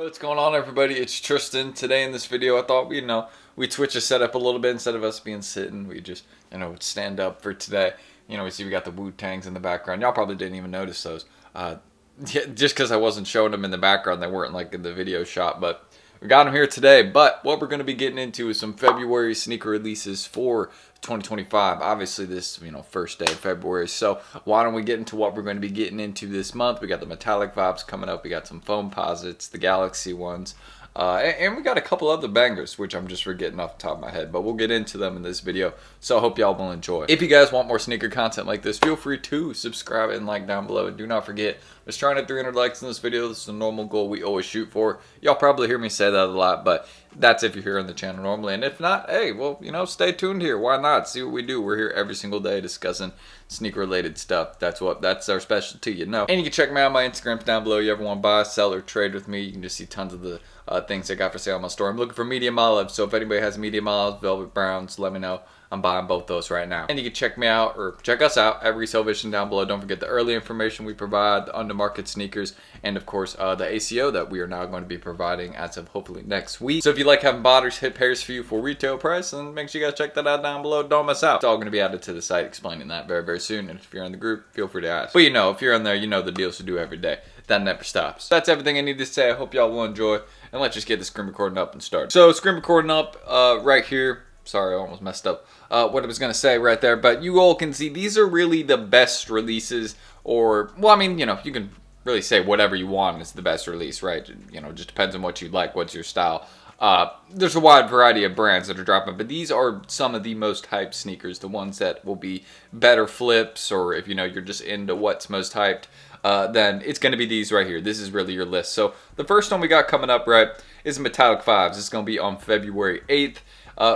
Yo, what's going on, everybody? It's Tristan. Today in this video, I thought we'd switch the setup a little bit. Instead of us being sitting, we just would stand up for today. We see we got the Wu-Tangs in the background. Y'all probably didn't even notice those. Just because I wasn't showing them in the background, they weren't like in the video shot. But we got them here today. But what we're going to be getting into is some February sneaker releases for 2025. Obviously, this first day of February. So why don't we get into what we're going to be getting into this month? We got the metallic vibes coming up. We got some foam posits, the Galaxy ones. And we got a couple other bangers, which I'm just forgetting off the top of my head. But we'll get into them in this video. So I hope y'all will enjoy. If you guys want more sneaker content like this, feel free to subscribe and like down below. And do not forget, I was trying to 300 likes in this video. This is a normal goal we always shoot for. Y'all probably hear me say that a lot, but that's if you're here on the channel normally. And if not, hey, well, stay tuned here. Why not? See what we do. We're here every single day discussing sneaker related stuff. That's our specialty, And you can check me out. My Instagram's down below. You ever want to buy, sell, or trade with me, you can just see tons of the things I got for sale on my store. I'm looking for medium olives, so if anybody has medium olives, velvet browns, let me know. I'm buying both those right now. And you can check me out, or check us out at RESELL Vision down below. Don't forget the early information we provide, the under-market sneakers, and of course the ACO that we are now going to be providing as of hopefully next week. So if you like having botters hit pairs for you for retail price, then make sure you guys check that out down below. Don't miss out. It's all going to be added to the site explaining that very, very soon. And if you're in the group, feel free to ask. But if you're in there, the deals to do every day. That never stops. That's everything I need to say. I hope y'all will enjoy. And let's just get the screen recording up and start. So screen recording up right here. Sorry, I almost messed up what I was going to say right there. But you all can see these are really the best releases. Or, well, I mean, you can really say whatever you want is the best release, right? Just depends on what you like, what's your style. There's a wide variety of brands that are dropping, but these are some of the most hyped sneakers, the ones that will be better flips, or if you're just into what's most hyped, then it's going to be these right here. This is really your list. So the first one we got coming up, right, is Metallic 5s. It's going to be on February 8th.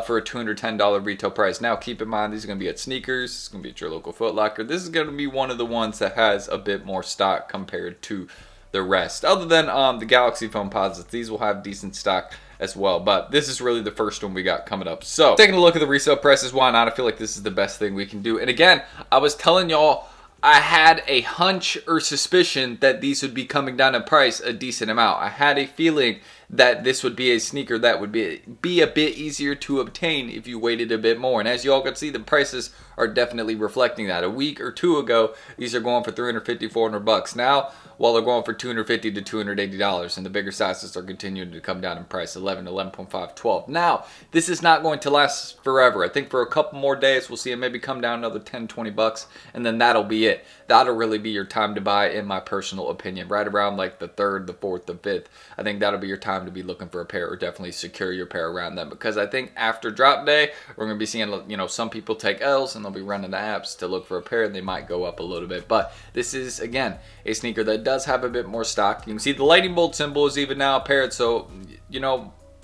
For a $210 retail price. Now, keep in mind, these are going to be at Sneakers. It's going to be at your local Foot Locker. This is going to be one of the ones that has a bit more stock compared to the rest. Other than the Galaxy foam posits, these will have decent stock as well. But this is really the first one we got coming up. So, taking a look at the resale prices, why not? I feel like this is the best thing we can do. And again, I was telling y'all, I had a hunch or suspicion that these would be coming down in price a decent amount. I had a feeling that this would be a sneaker that would be a bit easier to obtain if you waited a bit more. And as you all can see, the prices are definitely reflecting that. A week or two ago, these are going for $350, $400. Now, well, they're going for $250 to $280, and the bigger sizes are continuing to come down in price, 11, 11.5, 12. Now, this is not going to last forever. I think for a couple more days, we'll see it maybe come down another $10, $20, and then that'll be it. That'll really be your time to buy, in my personal opinion. Right around like the 3rd, the 4th, the 5th. I think that'll be your time to be looking for a pair, or definitely secure your pair around them, because I think after drop day, we're going to be seeing, some people take L's and they'll be running the apps to look for a pair, and they might go up a little bit. But this is, again, a sneaker that does have a bit more stock. You can see the lightning bolt symbol is even now appeared, so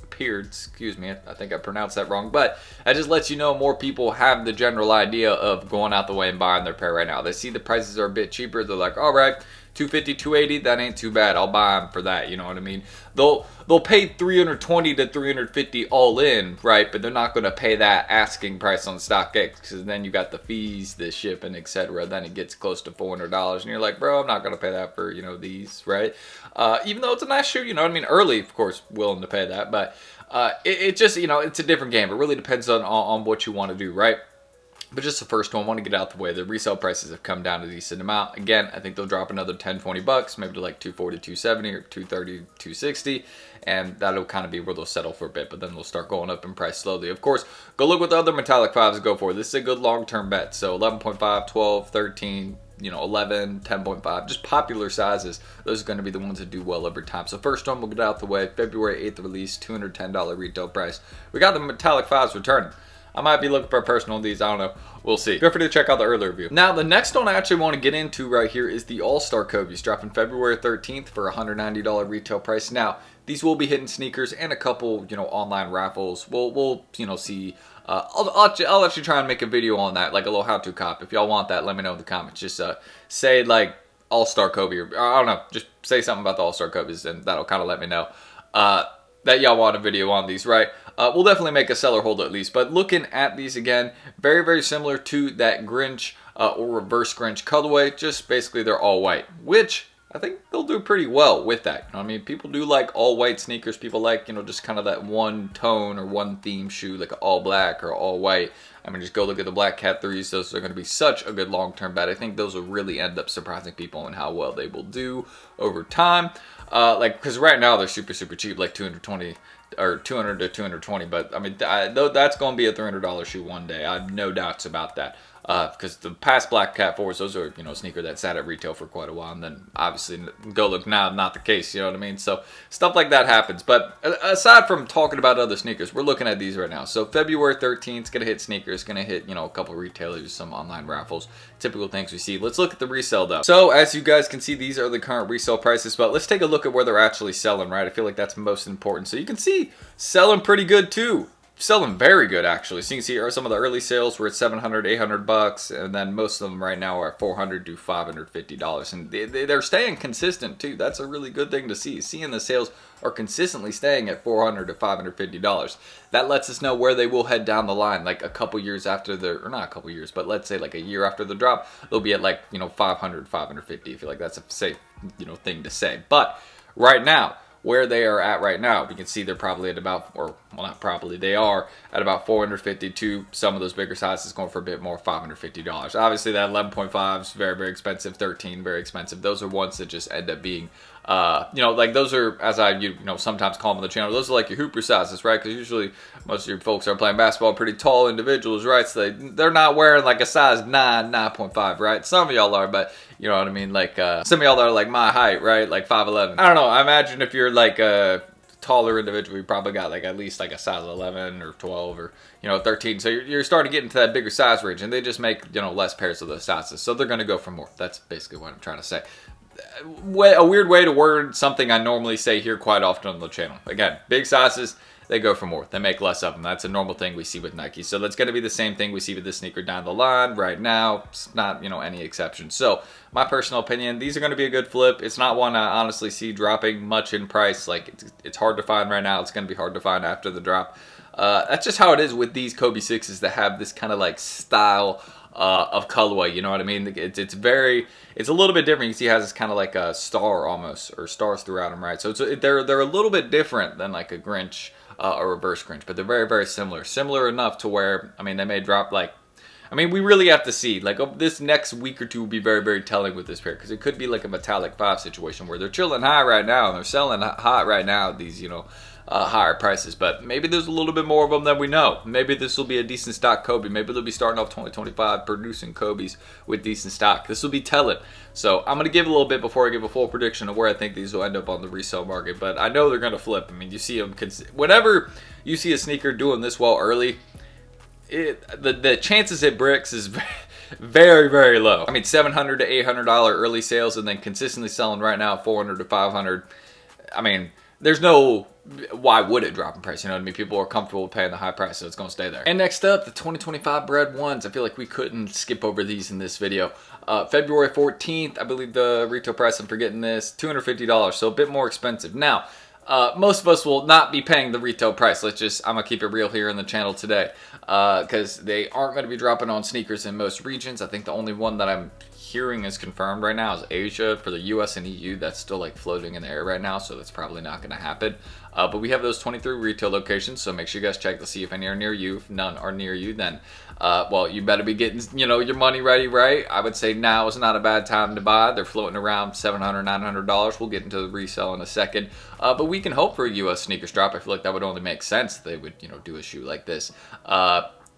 appeared, excuse me, I think I pronounced that wrong, but that just lets you know more people have the general idea of going out the way and buying their pair right now. They see the prices are a bit cheaper, they're like, all right, $250, $280, that ain't too bad. I'll buy them for that. You know what I mean? They'll pay $320 to $350 all in, right? But they're not going to pay that asking price on StockX, because then you got the fees, the shipping, etc. Then it gets close to $400, and you're like, bro, I'm not going to pay that for these, right? Even though it's a nice shoe, early, of course, willing to pay that, but it just it's a different game. It really depends on what you want to do, right? But just the first one, I want to get out the way. The resale prices have come down a decent amount. Again, I think they'll drop another $10, $20, maybe to like $240, $270, or $230, $260, and that'll kind of be where they'll settle for a bit. But then they'll start going up in price slowly. Of course, go look what the other metallic 5s go for. This is a good long-term bet. So 11.5, 12, 13, 11, 10.5, just popular sizes. Those are going to be the ones that do well over time. So first one, we'll get out the way. February 8th release, $210 retail price. We got the metallic 5s returning. I might be looking for a personal of these. I don't know. We'll see. Feel free to check out the earlier review. Now, the next one I actually want to get into right here is the All-Star Kobe's, dropping February 13th for a $190 retail price. Now, these will be hitting Sneakers and a couple, online raffles. We'll see. I'll actually try and make a video on that, like a little how-to cop. If y'all want that, let me know in the comments. Just say like All-Star Kobe, or I don't know. Just say something about the All-Star Kobe's, and that'll kind of let me know that y'all want a video on these, right? We'll definitely make a seller hold at least. But looking at these again, very, very similar to that Grinch or reverse Grinch colorway. Just basically they're all white, which I think they'll do pretty well with that. You know what I mean? People do like all white sneakers. People like, you know, just kind of that one tone or one theme shoe, like all black or all white. I mean, just go look at the Black Cat 3s. Those are going to be such a good long-term bet. I think those will really end up surprising people in how well they will do over time. Because right now they're super, super cheap, like 220 or 200 to 220. But I mean, that's going to be a $300 shoe one day. I have no doubts about that. Because the past Black Cat 4s, those are, you know, a sneaker that sat at retail for quite a while, and then obviously go look now, not the case, you know what I mean? So stuff like that happens. But aside from talking about other sneakers, we're looking at these right now. So February 13th, gonna hit sneakers, gonna hit, you know, a couple retailers, some online raffles, typical things we see. Let's look at the resale though. So as you guys can see, these are the current resale prices, but let's take a look at where they're actually selling, right? I feel like that's most important. So you can see selling pretty good too. Selling very good actually. So you can see some of the early sales were at $700, $800, and then most of them right now are at $400 to $550, and they're staying consistent too. That's a really good thing to see. Seeing the sales are consistently staying at $400 to $550. That lets us know where they will head down the line, like a couple years after or not a couple years, but let's say like a year after the drop, they'll be at like, you know, $500, $550. I feel like that's a safe, you know, thing to say. But right now, where they are at right now, we can see they're probably at about, or well, not probably, they are at about $450 to some of those bigger sizes going for a bit more, $550. Obviously that 11.5 is very, very expensive, 13 very expensive. Those are ones that just end up being, you know, like those are, as I, you know, sometimes call them on the channel, those are like your hooper sizes, right? Because usually most of your folks are playing basketball, pretty tall individuals, right? So they're not wearing like a size 9, 9.5, right? Some of y'all are, but you know what I mean? Like some of y'all are like my height, right? Like 5'11". I don't know. I imagine if you're like a taller individual, you probably got like at least like a size 11 or 12 or, you know, 13. So you're starting to get into that bigger size range, and they just make, you know, less pairs of those sizes. So they're going to go for more. That's basically what I'm trying to say. A weird way to word something I normally say here quite often on the channel. Again, big sizes, they go for more. They make less of them. That's a normal thing we see with Nike. So that's going to be the same thing we see with this sneaker down the line right now. It's not, you know, any exception. So my personal opinion, these are going to be a good flip. It's not one I honestly see dropping much in price. Like it's hard to find right now. It's going to be hard to find after the drop. That's just how it is with these Kobe 6s that have this kind of like style of colorway, you know what I mean? It's a little bit different. You can see it has this kind of like a star almost, or stars throughout them, right? So they're a little bit different than like a Grinch or reverse Grinch, but they're very, very similar enough to where, I mean, they may drop like, I mean, we really have to see, like this next week or two will be very, very telling with this pair, because it could be like a metallic 5 situation where they're chilling high right now and they're selling hot right now at these, you know, higher prices, but maybe there's a little bit more of them than we know. Maybe this will be a decent stock Kobe. Maybe they'll be starting off 2025 producing Kobe's with decent stock. This will be telling. So I'm going to give a little bit before I give a full prediction of where I think these will end up on the resale market, but I know they're going to flip. I mean, you see them, whenever you see a sneaker doing this well early, the chances it bricks is very, very low. I mean, $700 to $800 early sales, and then consistently selling right now $400 to $500. I mean, there's no, why would it drop in price? You know what I mean? People are comfortable paying the high price, so it's going to stay there. And next up, the 2025 Bred 1s. I feel like we couldn't skip over these in this video. February 14th, I believe the retail price, I'm forgetting this, $250, so a bit more expensive. Now, most of us will not be paying the retail price. I'm going to keep it real here in the channel today, because they aren't going to be dropping on sneakers in most regions. I think the only one that I'm hearing is confirmed right now is Asia. For the US and EU, that's still like floating in the air right now, so that's probably not going to happen. But we have those 23 retail locations, so make sure you guys check to see if any are near you. If none are near you, then well, you better be getting, you know, your money ready, right? I would say now is not a bad time to buy. They're floating around $700, $900. We'll get into the resale in a second, but we can hope for a US sneakers drop. I feel like that would only make sense. They would, you know, do a shoe like this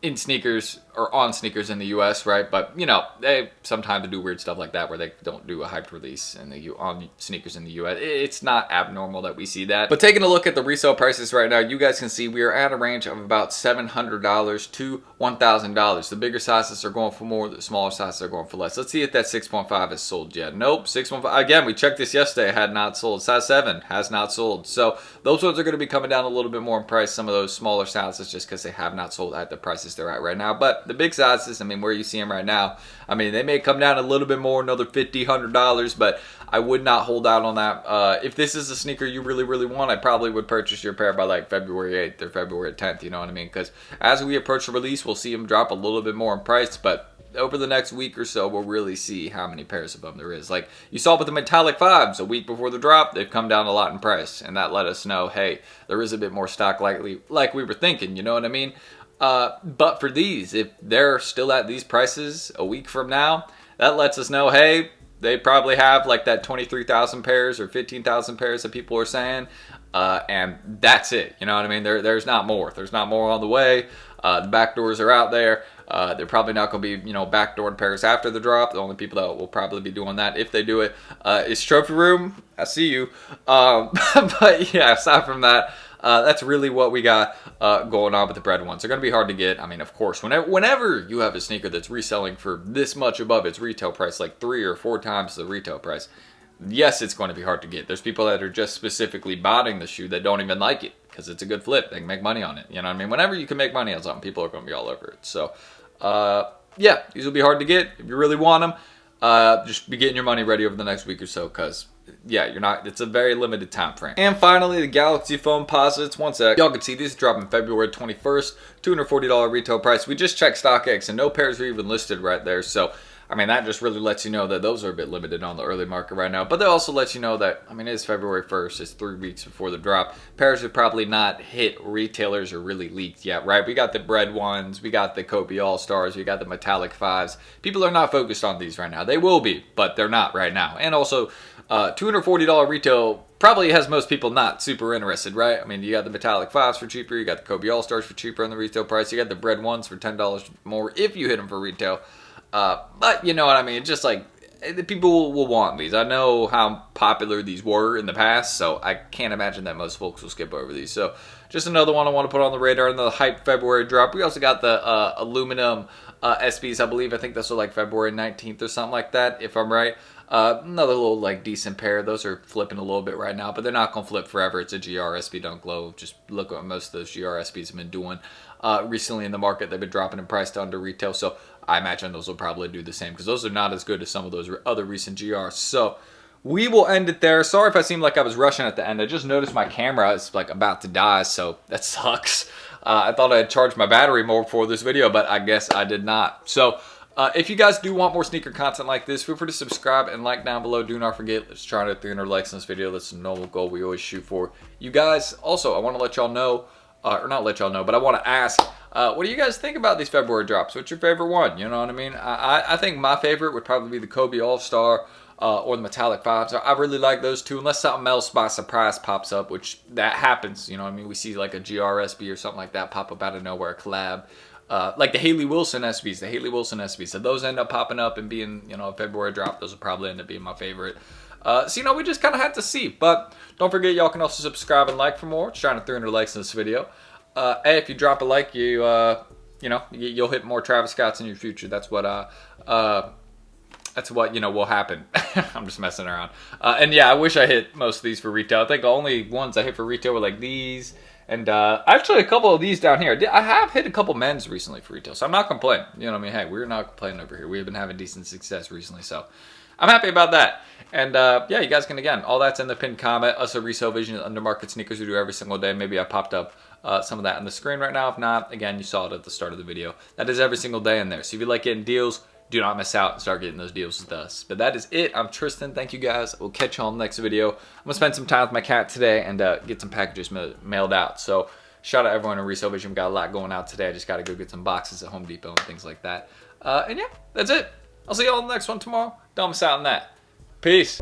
in sneakers or on sneakers in the US, right? But you know, they sometimes do weird stuff like that where they don't do a hyped release on sneakers in the US. It's not abnormal that we see that. But taking a look at the resale prices right now, you guys can see we are at a range of about $700 to $1,000. The bigger sizes are going for more, the smaller sizes are going for less. Let's see if that 6.5 is sold yet. Nope, 6.5. Again, we checked this yesterday, it had not sold. Size 7 has not sold. So those ones are going to be coming down a little bit more in price. Some of those smaller sizes just because they have not sold at the prices they're at right now. But the big sizes, I mean, where you see them right now, I mean, they may come down a little bit more, another $50, $100, but I would not hold out on that. If this is a sneaker you really, really want, I probably would purchase your pair by like February 8th or February 10th, you know what I mean? Because as we approach the release, we'll see them drop a little bit more in price, but over the next week or so, we'll really see how many pairs of them there is. Like you saw with the metallic 5s a week before the drop, they've come down a lot in price, and that let us know, hey, there is a bit more stock likely, like we were thinking, you know what I mean? But for these, if they're still at these prices a week from now, that lets us know, hey, they probably have like that 23,000 pairs or 15,000 pairs that people are saying. And that's it. You know what I mean? There's not more. There's not more on the way. The back doors are out there. They're probably not going to be, backdoored pairs after the drop. The only people that will probably be doing that, if they do it, is Trophy Room. I see you. But yeah, aside from that, that's really what we got going on with the Bred ones. They're going to be hard to get. I mean, of course, whenever you have a sneaker that's reselling for this much above its retail price, like 3 or 4 times the retail price, yes, it's going to be hard to get. There's people that are just specifically buying the shoe that don't even like it because it's a good flip. They can make money on it. You know what I mean? Whenever you can make money on something, people are going to be all over it. So, yeah, these will be hard to get. If you really want them, just be getting your money ready over the next week or so because, yeah, it's a very limited time frame. And finally, the Galaxy Foam Posits. One sec. Y'all can see these dropping February 21st, $240 retail price. We just checked StockX and no pairs are even listed right there. So, I mean, that just really lets you know that those are a bit limited on the early market right now. But they also let you know that, I mean, it's February 1st. It's 3 weeks before the drop. Pairs have probably not hit retailers or really leaked yet, right? We got the Bred ones. We got the Kobe All-Stars. We got the metallic 5s. People are not focused on these right now. They will be, but they're not right now. And also, $240 retail probably has most people not super interested, right? I mean, you got the metallic 5s for cheaper. You got the Kobe All-Stars for cheaper on the retail price. You got the Bred ones for $10 more if you hit them for retail. But you know what I mean? It's just like, the people will want these. I know how popular these were in the past, so I can't imagine that most folks will skip over these. So just another one I want to put on the radar, another hype February drop. We also got the aluminum SBs, I believe. I think those are like February 19th or something like that, if I'm right. Another little like decent pair. Those are flipping a little bit right now, but they're not going to flip forever. It's a GR SB Don't Glow. Just look at what most of those GR SBs have been doing recently in the market. They've been dropping in price to under retail, so I imagine those will probably do the same because those are not as good as some of those other recent GRs. So we will end it there. Sorry if I seemed like I was rushing at the end. I just noticed my camera is like about to die, so that sucks. I thought I had charged my battery more for this video, but I guess I did not. So if you guys do want more sneaker content like this, feel free to subscribe and like down below. Do not forget, let's try to 300 likes in this video. That's the normal goal we always shoot for. You guys, also, I want to let y'all know, or not let y'all know, but I want to ask, what do you guys think about these February drops? What's your favorite one? You know what I mean? I think my favorite would probably be the Kobe All-Star or the metallic 5s. I really like those two, unless something else by surprise pops up, which that happens. You know what I mean? We see like a GRSB or something like that pop up out of nowhere, a collab. Like the Haley Wilson SBs. So those end up popping up and being, a February drop. Those will probably end up being my favorite. So, we just kind of had to see. But don't forget, y'all can also subscribe and like for more. Just trying to 300 likes in this video. Hey, if you drop a like, you'll hit more Travis Scotts in your future. That's what will happen. I'm just messing around. And yeah, I wish I hit most of these for retail. I think the only ones I hit for retail were like these. And actually a couple of these down here. I have hit a couple men's recently for retail, so I'm not complaining. You know what I mean? Hey, we're not complaining over here. We have been having decent success recently, so I'm happy about that. And yeah, you guys can, again, all that's in the pinned comment. Us at Resale Vision under market sneakers we do every single day. Maybe I popped up some of that on the screen right now. If not, again, you saw it at the start of the video. That is every single day in there. So if you like getting deals, do not miss out and start getting those deals with us. But that is it. I'm Tristan. Thank you guys. We'll catch you on the next video. I'm going to spend some time with my cat today and get some packages mailed out. So shout out everyone in Resale Vision. We got a lot going out today. I just got to go get some boxes at Home Depot and things like that. And yeah, that's it. I'll see you all in the next one tomorrow. Don't miss out on that. Peace.